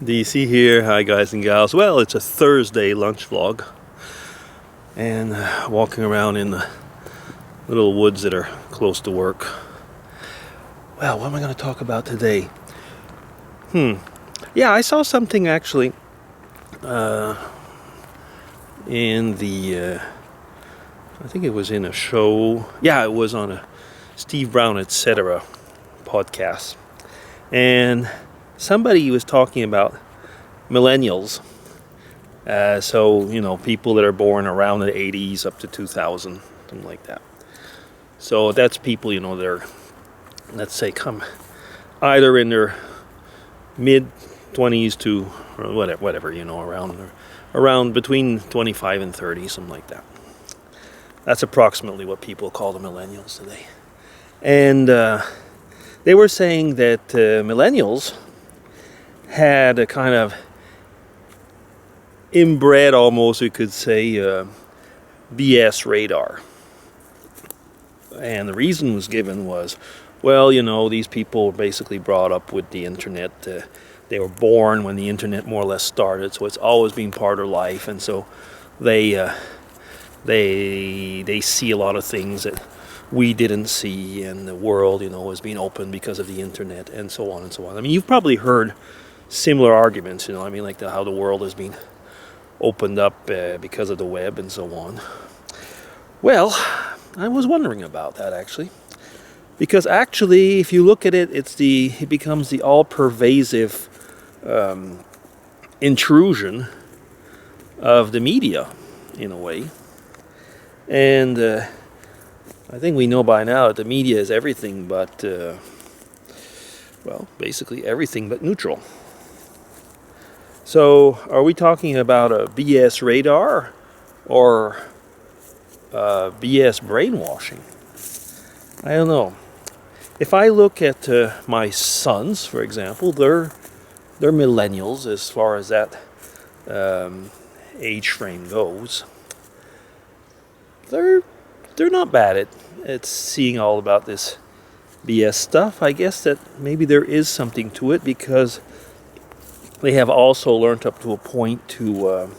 DC here. Hi guys and gals. Well, it's a Thursday lunch vlog and walking around in the little woods that are close to work. Well, what am I going to talk about today? Yeah, I saw something actually in the I think it was in a show. Yeah, it was on a Steve Brown etc. podcast. And somebody was talking about millenials. So, people that are born around the 80s up to 2000, something like that. So that's people, they're, let's say, come either in their mid 20s to whatever, around between 25 and 30, something like that. That's approximately what people call the millennials today. And they were saying that millennials had a kind of inbred, almost you could say, BS radar. And the reason was given was, well, these people were basically brought up with the internet. They were born when the internet more or less started, so it's always been part of life, and so they see a lot of things that we didn't see, and the world, was being opened because of the internet, and so on and so on. I mean, you've probably heard similar arguments, like how the world has been opened up because of the web and so on. Well, I was wondering about that actually, because actually, if you look at it, it becomes the all-pervasive intrusion of the media, in a way, and I think we know by now that the media is everything but, basically everything but neutral. So, are we talking about a BS radar or BS brainwashing? I don't know. If I look at my sons, for example, they're millennials as far as that age frame goes. They're not bad at seeing all about this BS stuff. I guess that maybe there is something to it because they have also learned up to a point to,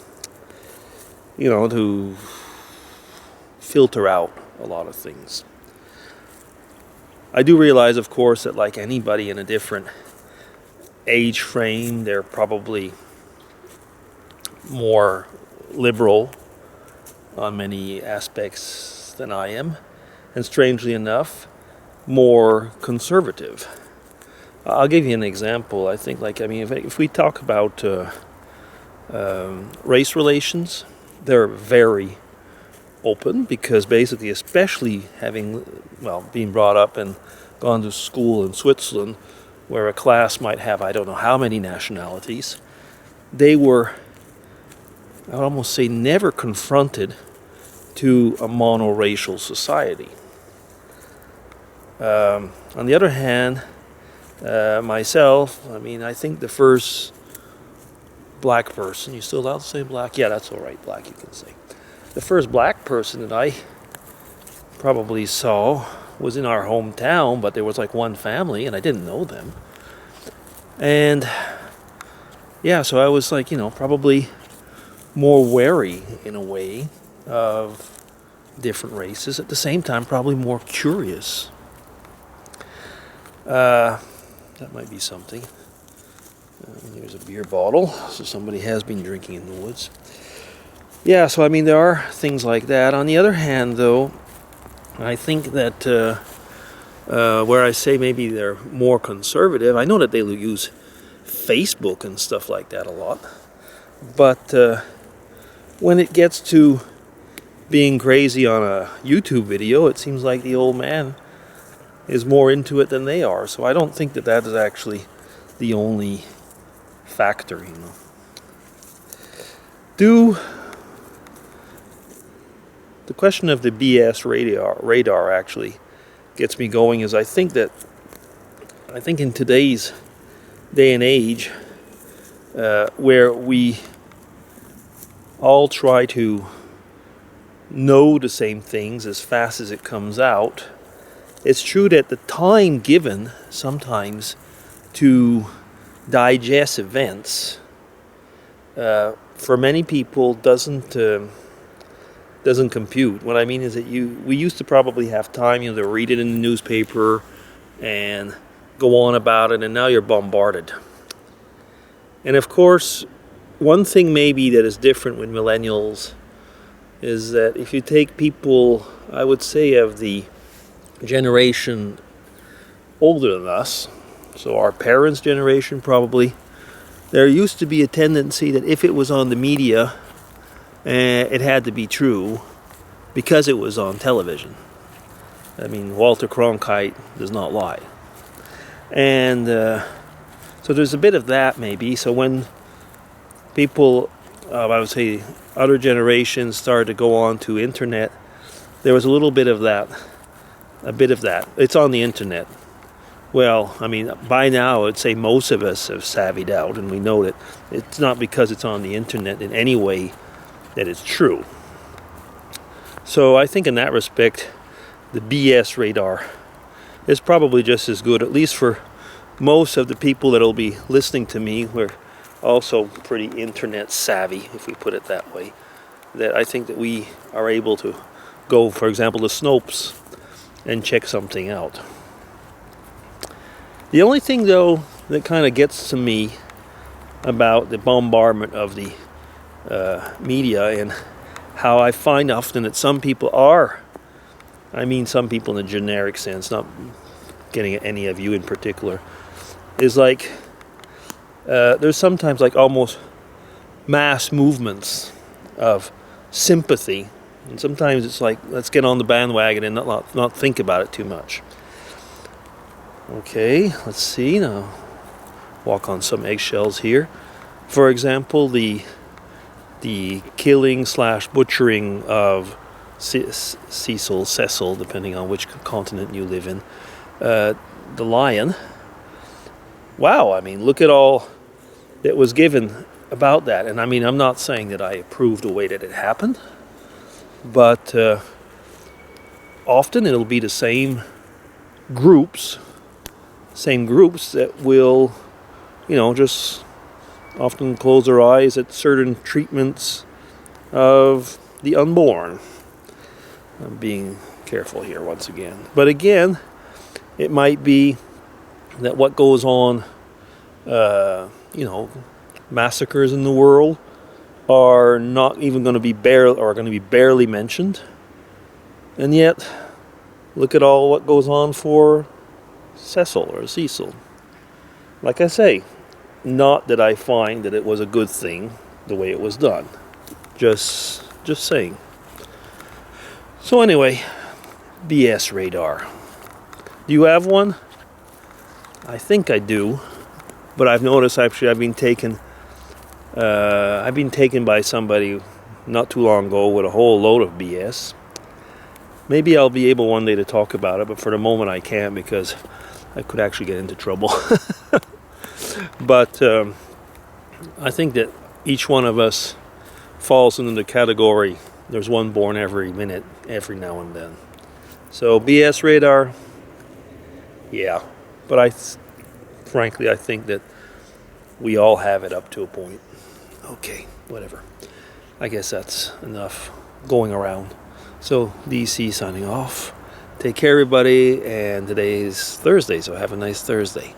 to filter out a lot of things. I do realize, of course, that like anybody in a different age frame, they're probably more liberal on many aspects than I am, and strangely enough, more conservative. I'll give you an example. I think, if we talk about race relations, they're very open because basically, especially being brought up and gone to school in Switzerland, where a class might have I don't know how many nationalities, they were, I would almost say, never confronted to a monoracial society. On the other hand, myself, I think the first black person, you still allowed to say black? Yeah, that's all right, black you can say. The first black person that I probably saw was in our hometown, but there was like one family and I didn't know them. And yeah, so I was probably more wary in a way of different races, at the same time probably more curious. That might be something. Here's a beer bottle, so somebody has been drinking in the woods. Yeah, so there are things like that. On the other hand, though, I think that where I say maybe they're more conservative, I know that they use Facebook and stuff like that a lot, but when it gets to being crazy on a YouTube video, it seems like the old man is more into it than they are. So I don't think that is actually the only factor, The question of the BS radar actually gets me going is I think in today's day and age, where we all try to know the same things as fast as it comes out, it's true that the time given sometimes to digest events, for many people doesn't compute. What I mean is that we used to probably have time, to read it in the newspaper and go on about it, and now you're bombarded. And of course, one thing maybe that is different with millennials is that if you take people, I would say, of the generation older than us, so our parents' generation probably, there used to be a tendency that if it was on the media, it had to be true because it was on television. I mean, Walter Cronkite does not lie. And so there's a bit of that maybe. So when people, I would say other generations, started to go on to internet, there was a little bit of that. A bit of that. It's on the internet. Well, I mean, by now, I'd say most of us have savvied out, and we know that it's not because it's on the internet in any way that it's true. So I think in that respect, the BS radar is probably just as good, at least for most of the people that will be listening to me. We're also pretty internet savvy, if we put it that way. That I think that we are able to go, for example, to Snopes and check something out. The only thing, though, that kind of gets to me about the bombardment of the media, and how I find often that some people are, I mean some people in a generic sense, not getting at any of you in particular, is like there's sometimes like almost mass movements of sympathy, and sometimes it's like, let's get on the bandwagon and not think about it too much. Okay, let's see now. Walk on some eggshells here. For example, the killing / butchering of Cecil, depending on which continent you live in, the lion. Wow, I mean, look at all that was given about that. And I mean, I'm not saying that I approve the way that it happened, but often it'll be the same groups that will, just often close their eyes at certain treatments of the unborn. I'm being careful here once again. But again, it might be that what goes on, massacres in the world are not even going to be barely mentioned. And yet, look at all what goes on for Cecil. Like I say, not that I find that it was a good thing the way it was done. Just saying. So anyway, BS radar. Do you have one? I think I do, but I've noticed actually I've been taken by somebody not too long ago with a whole load of BS. Maybe I'll be able one day to talk about it, but for the moment I can't, because I could actually get into trouble. But I think that each one of us falls into the category, there's one born every minute, every now and then. So BS radar, yeah. But frankly, I think that we all have it up to a point. Okay, whatever. I guess that's enough going around. So DC signing off. Take care, everybody, and today's Thursday, so have a nice Thursday.